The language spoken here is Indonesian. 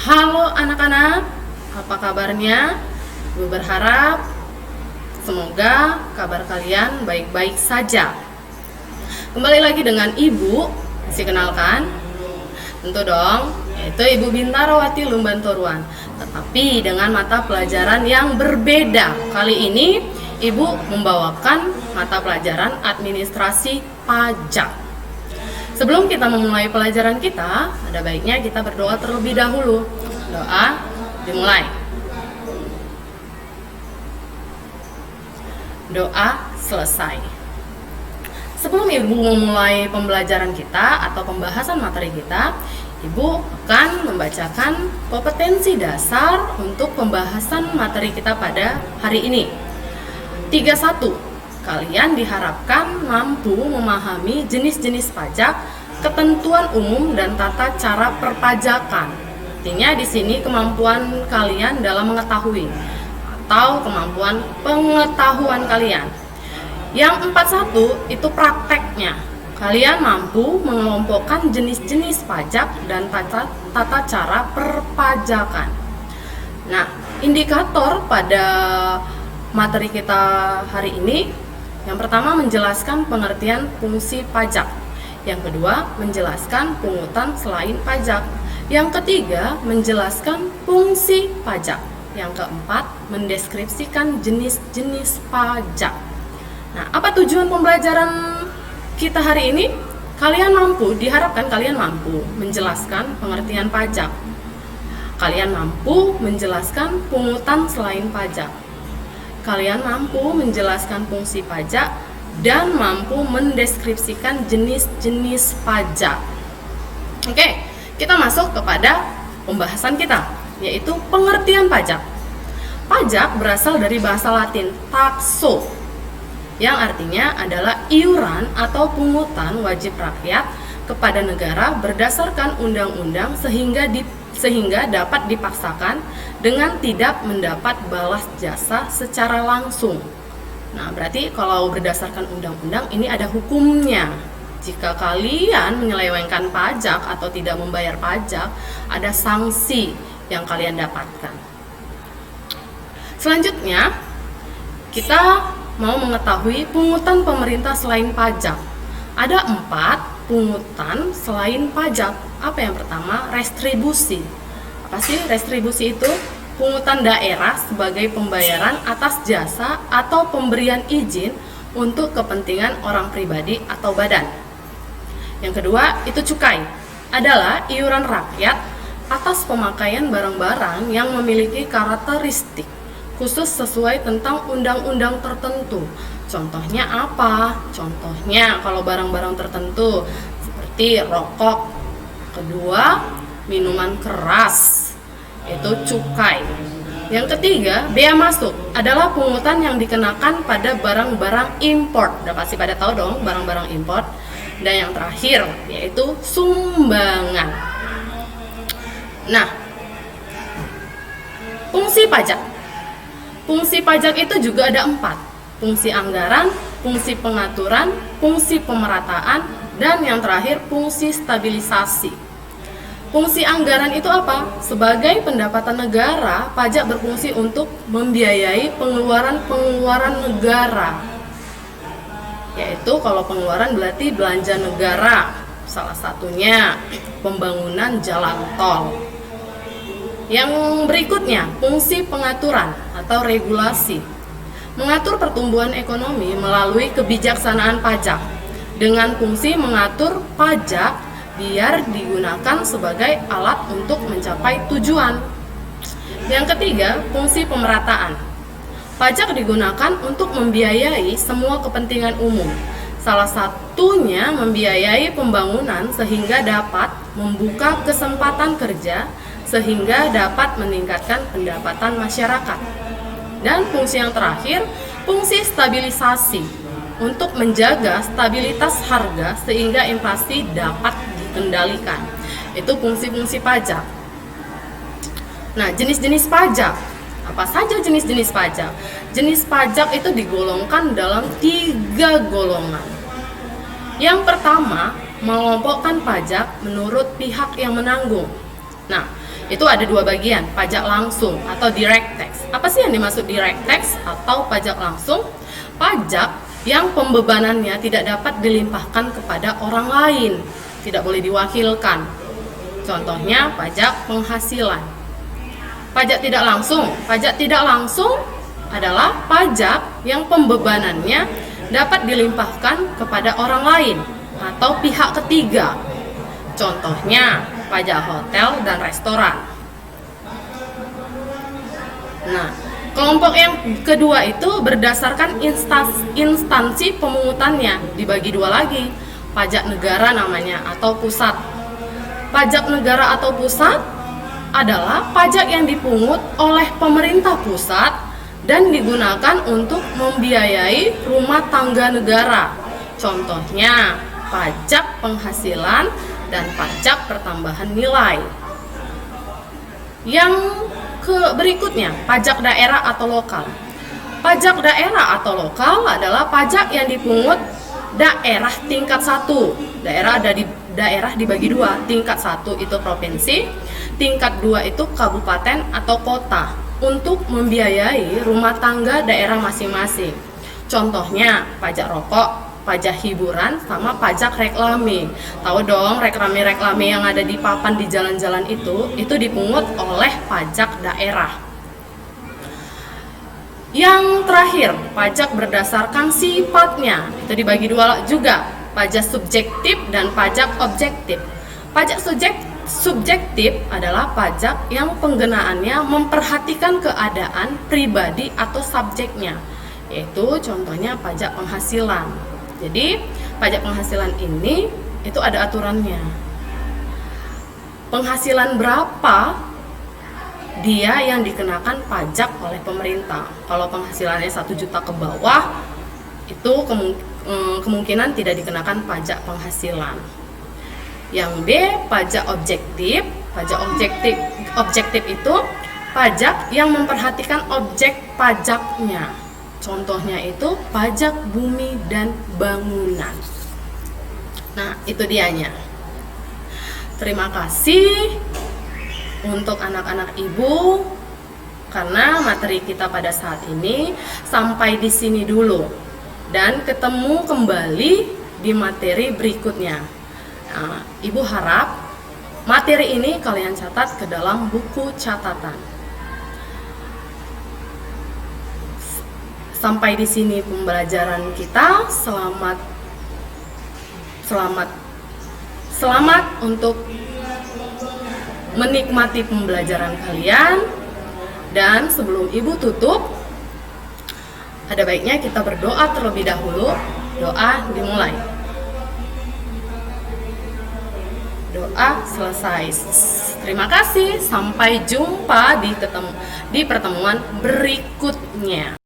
Halo anak-anak, apa kabarnya? Ibu berharap semoga kabar kalian baik-baik saja. Kembali lagi dengan Ibu, masih kenalkan? Tentu dong, yaitu Ibu Bintarawati Lumbantoruan. Tetapi dengan mata pelajaran yang berbeda. Kali ini Ibu membawakan mata pelajaran administrasi pajak. Sebelum kita memulai pelajaran kita, ada baiknya kita berdoa terlebih dahulu. Doa dimulai. Doa selesai. Sebelum Ibu memulai pembelajaran kita atau pembahasan materi kita, Ibu akan membacakan kompetensi dasar untuk pembahasan materi kita pada hari ini. 31. Kalian diharapkan mampu memahami jenis-jenis pajak, ketentuan umum dan tata cara perpajakan. Artinya di sini kemampuan kalian dalam mengetahui atau kemampuan pengetahuan kalian. Yang 41 itu prakteknya. Kalian mampu mengelompokkan jenis-jenis pajak dan tata cara perpajakan. Nah, indikator pada materi kita hari ini, yang pertama menjelaskan pengertian fungsi pajak. Yang kedua menjelaskan pungutan selain pajak. Yang ketiga menjelaskan fungsi pajak. Yang keempat mendeskripsikan jenis-jenis pajak. Nah, apa tujuan pembelajaran kita hari ini? Diharapkan kalian mampu menjelaskan pengertian pajak. Kalian mampu menjelaskan pungutan selain pajak. Kalian mampu menjelaskan fungsi pajak dan mampu mendeskripsikan jenis-jenis pajak. Oke, kita masuk kepada pembahasan kita, yaitu pengertian pajak. Pajak berasal dari bahasa Latin taxo, yang artinya adalah iuran atau pungutan wajib rakyat kepada negara berdasarkan undang-undang sehingga dapat dipaksakan dengan tidak mendapat balas jasa secara langsung. Nah, berarti kalau berdasarkan undang-undang ini ada hukumnya. Jika kalian menyelewengkan pajak atau tidak membayar pajak, ada sanksi yang kalian dapatkan. Selanjutnya, kita mau mengetahui pungutan pemerintah selain pajak. Ada 4 pungutan selain pajak. Apa yang pertama? Restribusi. Apa sih restribusi itu? Pungutan daerah sebagai pembayaran atas jasa atau pemberian izin untuk kepentingan orang pribadi atau badan. Yang kedua, itu cukai. Adalah iuran rakyat atas pemakaian barang-barang yang memiliki karakteristik khusus sesuai tentang undang-undang tertentu. Contohnya apa? Contohnya kalau barang-barang tertentu seperti rokok. Kedua, minuman keras, itu cukai. Yang ketiga, bea masuk adalah pungutan yang dikenakan pada barang-barang import. Udah pasti pada tahu dong barang-barang import. Dan yang terakhir yaitu sumbangan. Nah, fungsi pajak. Fungsi pajak itu juga ada 4. Fungsi anggaran, fungsi pengaturan, fungsi pemerataan, dan yang terakhir fungsi stabilisasi. Fungsi anggaran itu apa? Sebagai pendapatan negara, pajak berfungsi untuk membiayai pengeluaran negara. Yaitu kalau pengeluaran berarti belanja negara. Salah satunya pembangunan jalan tol. Yang berikutnya, fungsi pengaturan atau regulasi. Mengatur pertumbuhan ekonomi melalui kebijaksanaan pajak dengan fungsi mengatur pajak biar digunakan sebagai alat untuk mencapai tujuan. Yang ketiga, fungsi pemerataan. Pajak digunakan untuk membiayai semua kepentingan umum. Salah satunya membiayai pembangunan sehingga dapat membuka kesempatan kerja sehingga dapat meningkatkan pendapatan masyarakat. Dan fungsi yang terakhir, fungsi stabilisasi untuk menjaga stabilitas harga sehingga inflasi dapat dikendalikan. Itu fungsi-fungsi pajak. Nah, jenis-jenis pajak. Apa saja jenis-jenis pajak? Jenis pajak itu digolongkan dalam 3 golongan. Yang pertama, mengelompokkan pajak menurut pihak yang menanggung. Nah, itu ada dua bagian, pajak langsung atau direct tax. Apa sih yang dimaksud direct tax atau pajak langsung? Pajak yang pembebanannya tidak dapat dilimpahkan kepada orang lain, tidak boleh diwakilkan. Contohnya pajak penghasilan. Pajak tidak langsung adalah pajak yang pembebanannya dapat dilimpahkan kepada orang lain atau pihak ketiga. Contohnya pajak hotel dan restoran. Nah, kelompok yang kedua itu berdasarkan instansi pemungutannya, dibagi dua lagi. Pajak negara namanya atau pusat. Pajak negara atau pusat adalah pajak yang dipungut oleh pemerintah pusat dan digunakan untuk membiayai rumah tangga negara. Contohnya pajak penghasilan dan pajak pertambahan nilai. Yang berikutnya, pajak daerah atau lokal. Pajak daerah atau lokal adalah pajak yang dipungut daerah tingkat 1. Daerah dibagi dua. Tingkat 1 itu provinsi, tingkat 2 itu kabupaten atau kota untuk membiayai rumah tangga daerah masing-masing. Contohnya pajak rokok, pajak hiburan, sama pajak reklame. Tahu dong, reklame yang ada di papan di jalan-jalan itu dipungut oleh pajak daerah. Yang terakhir, pajak berdasarkan sifatnya. Itu dibagi dua juga, pajak subjektif dan pajak objektif. Pajak subjektif adalah pajak yang penggunaannya memperhatikan keadaan pribadi atau subjeknya, yaitu contohnya pajak penghasilan. Jadi pajak penghasilan ini itu ada aturannya. Penghasilan berapa dia yang dikenakan pajak oleh pemerintah. Kalau penghasilannya 1 juta ke bawah, itu kemungkinan tidak dikenakan pajak penghasilan. Yang B, pajak objektif. Pajak objektif itu pajak yang memperhatikan objek pajaknya. Contohnya itu pajak bumi dan bangunan. Nah, itu dianya. Terima kasih untuk anak-anak ibu, karena materi kita pada saat ini sampai di sini dulu, dan ketemu kembali di materi berikutnya. Nah, ibu harap materi ini kalian catat ke dalam buku catatan. Sampai di sini pembelajaran kita. Selamat untuk menikmati pembelajaran kalian. Dan sebelum ibu tutup, ada baiknya kita berdoa terlebih dahulu. Doa dimulai. Doa selesai. Terima kasih. Sampai jumpa di pertemuan berikutnya.